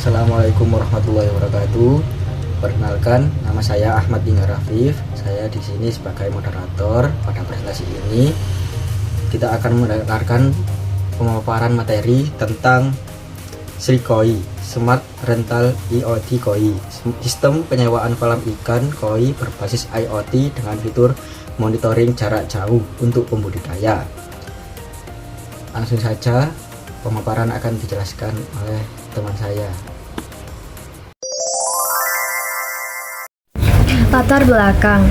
Assalamualaikum warahmatullahi wabarakatuh. Perkenalkan, nama saya Ahmad Dingar Rafif. Saya di sini sebagai moderator. Pada presentasi ini kita akan mendengarkan pemaparan materi tentang SRI-KOI, Smart Rental IoT KOI, sistem penyewaan kolam ikan KOI berbasis IoT dengan fitur monitoring jarak jauh untuk pembudidaya. Langsung saja, pemaparan akan dijelaskan oleh teman saya. Latar belakang.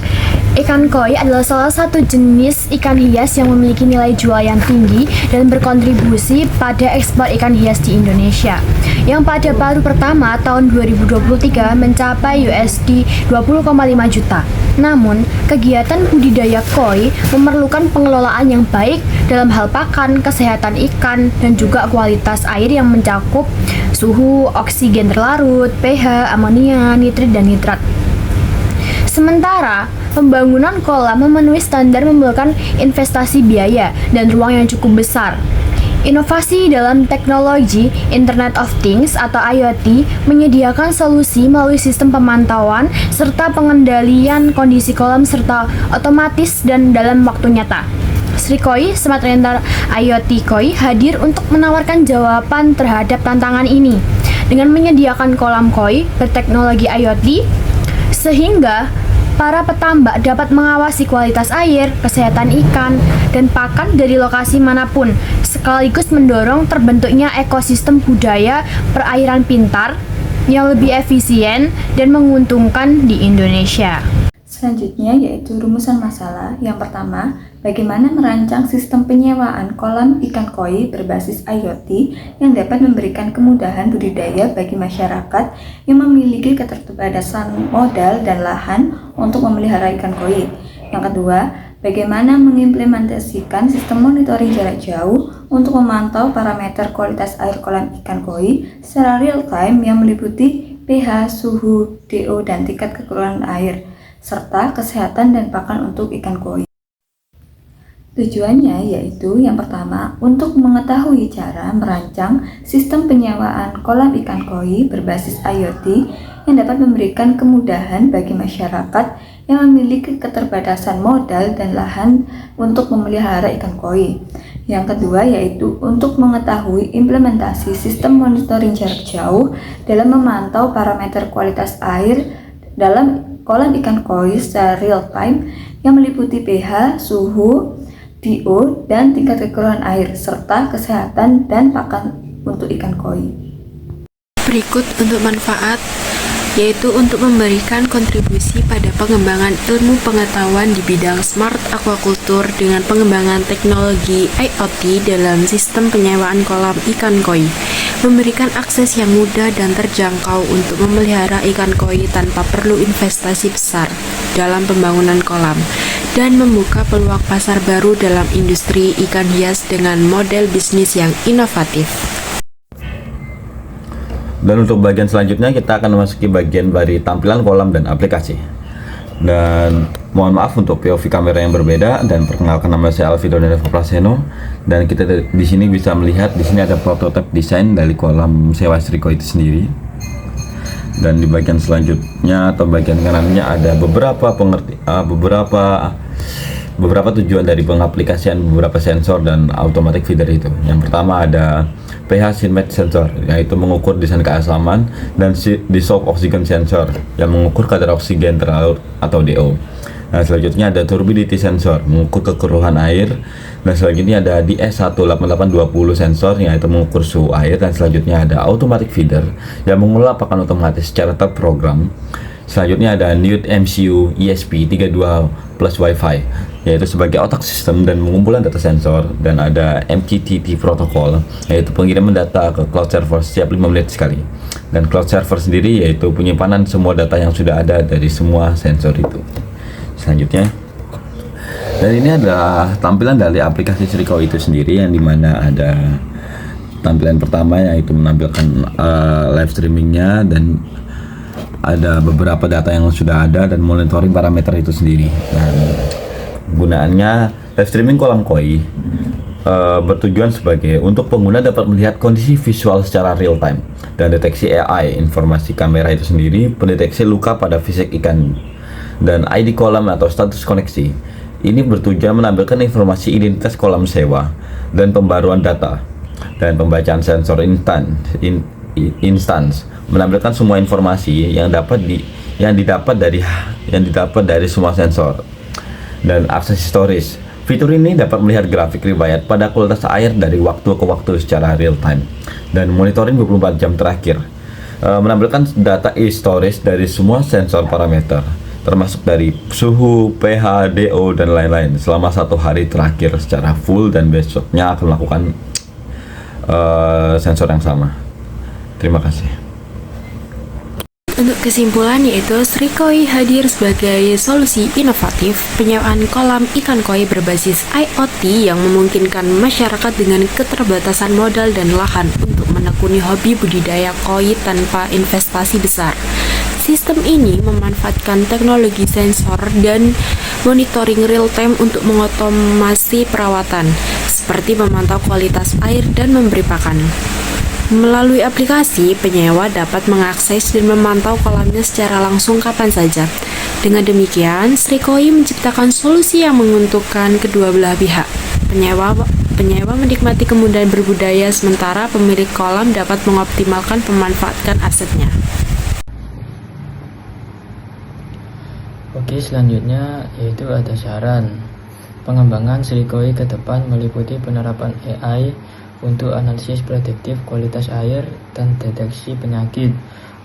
Ikan koi adalah salah satu jenis ikan hias yang memiliki nilai jual yang tinggi dan berkontribusi pada ekspor ikan hias di Indonesia, yang pada paruh pertama tahun 2023 mencapai USD 20,5 juta. Namun, kegiatan budidaya koi memerlukan pengelolaan yang baik dalam hal pakan, kesehatan ikan, dan juga kualitas air yang mencakup suhu, oksigen terlarut, pH, amonia, nitrit, dan nitrat. Sementara, pembangunan kolam memenuhi standar memerlukan investasi biaya dan ruang yang cukup besar. Inovasi dalam teknologi Internet of Things atau IoT menyediakan solusi melalui sistem pemantauan serta pengendalian kondisi kolam serta otomatis dan dalam waktu nyata. SRI-KOI, Smart Rental IoT KOI, hadir untuk menawarkan jawaban terhadap tantangan ini dengan menyediakan kolam KOI berteknologi IoT sehingga para petambak dapat mengawasi kualitas air, kesehatan ikan, dan pakan dari lokasi manapun, sekaligus mendorong terbentuknya ekosistem budaya perairan pintar yang lebih efisien dan menguntungkan di Indonesia. Selanjutnya yaitu rumusan masalah. Yang pertama, bagaimana merancang sistem penyewaan kolam ikan koi berbasis IoT yang dapat memberikan kemudahan budidaya bagi masyarakat yang memiliki keterbatasan modal dan lahan untuk memelihara ikan koi. Yang kedua, bagaimana mengimplementasikan sistem monitoring jarak jauh untuk memantau parameter kualitas air kolam ikan koi secara real time yang meliputi pH, suhu, DO, dan tingkat kekeruhan air, serta kesehatan dan pakan untuk ikan koi. Tujuannya yaitu yang pertama, untuk mengetahui cara merancang sistem penyewaan kolam ikan koi berbasis IoT yang dapat memberikan kemudahan bagi masyarakat yang memiliki keterbatasan modal dan lahan untuk memelihara ikan koi. Yang kedua yaitu untuk mengetahui implementasi sistem monitoring jarak jauh dalam memantau parameter kualitas air dalam kolam ikan koi secara real time yang meliputi pH, suhu, DO, dan tingkat kekeruhan air, serta kesehatan dan pakan untuk ikan koi. Berikut untuk manfaat, yaitu untuk memberikan kontribusi pada pengembangan ilmu pengetahuan di bidang smart aquaculture dengan pengembangan teknologi IoT dalam sistem penyewaan kolam ikan koi, memberikan akses yang mudah dan terjangkau untuk memelihara ikan koi tanpa perlu investasi besar dalam pembangunan kolam, dan membuka peluang pasar baru dalam industri ikan hias dengan model bisnis yang inovatif. Dan untuk bagian selanjutnya kita akan memasuki bagian dari tampilan kolam dan aplikasi. Dan mohon maaf untuk POV kamera yang berbeda, dan perkenalkan, nama saya Alvido Nevo Praseno, dan kita di sini bisa melihat di sini ada prototipe desain dari kolam sewa SRI-KOI itu sendiri. Dan di bagian selanjutnya atau bagian kanannya ada beberapa tujuan dari pengaplikasian beberapa sensor dan automatic feeder itu. Yang pertama ada pH Synmet sensor, yaitu mengukur desain keasaman, dan dissolved oxygen sensor yang mengukur kadar oksigen terlarut atau DO. Nah, selanjutnya ada turbidity sensor, mengukur kekeruhan air. Dan selanjutnya ada DS18820 sensor, yaitu mengukur suhu air. Dan selanjutnya ada automatic feeder yang mengolah pakan otomatis secara terprogram. Selanjutnya ada Newt MCU ESP32 plus Wi-Fi, yaitu sebagai otak sistem dan pengumpulan data sensor. Dan ada MQTT protokol, yaitu pengiriman data ke cloud server setiap 5 menit sekali. Dan cloud server sendiri yaitu penyimpanan semua data yang sudah ada dari semua sensor itu. Selanjutnya, dan ini adalah tampilan dari aplikasi SRI-KOI itu sendiri, yang dimana ada tampilan pertama yaitu menampilkan live streamingnya, dan ada beberapa data yang sudah ada dan monitoring parameter itu sendiri. Dan gunaannya live streaming kolam koi bertujuan sebagai untuk pengguna dapat melihat kondisi visual secara real time dan deteksi AI, informasi kamera itu sendiri, pendeteksi luka pada fisik ikan, dan ID kolam atau status koneksi. Ini bertujuan menampilkan informasi identitas kolam sewa dan pembaruan data, dan pembacaan sensor instance menampilkan semua informasi yang didapat dari semua sensor, dan akses historis. Fitur ini dapat melihat grafik riwayat pada kualitas air dari waktu ke waktu secara real time dan monitoring 24 jam terakhir. Menampilkan data historis dari semua sensor parameter, termasuk dari suhu, pH, DO, dan lain-lain selama 1 hari terakhir secara full, dan besoknya akan melakukan sensor yang sama. Terima kasih. Untuk kesimpulan, yaitu Srikoi hadir sebagai solusi inovatif penyewaan kolam ikan koi berbasis IoT yang memungkinkan masyarakat dengan keterbatasan modal dan lahan untuk menekuni hobi budidaya koi tanpa investasi besar. Sistem ini memanfaatkan teknologi sensor dan monitoring real time untuk mengotomasi perawatan, seperti memantau kualitas air dan memberi pakan. Melalui aplikasi, penyewa dapat mengakses dan memantau kolamnya secara langsung kapan saja. Dengan demikian, Srikoi menciptakan solusi yang menguntungkan kedua belah pihak. Penyewa menikmati kemudahan berbudaya, sementara pemilik kolam dapat mengoptimalkan pemanfaatan asetnya. Oke, selanjutnya yaitu ada saran. Pengembangan Srikoi ke depan meliputi penerapan AI untuk analisis prediktif kualitas air dan deteksi penyakit,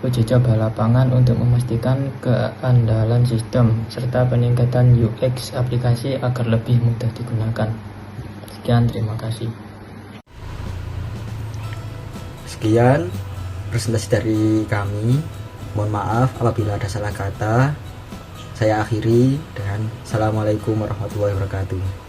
uji coba lapangan untuk memastikan keandalan sistem, serta peningkatan UX aplikasi agar lebih mudah digunakan. Sekian, terima kasih. Sekian presentasi dari kami. Mohon maaf apabila ada salah kata. Saya akhiri dengan Assalamualaikum warahmatullahi wabarakatuh.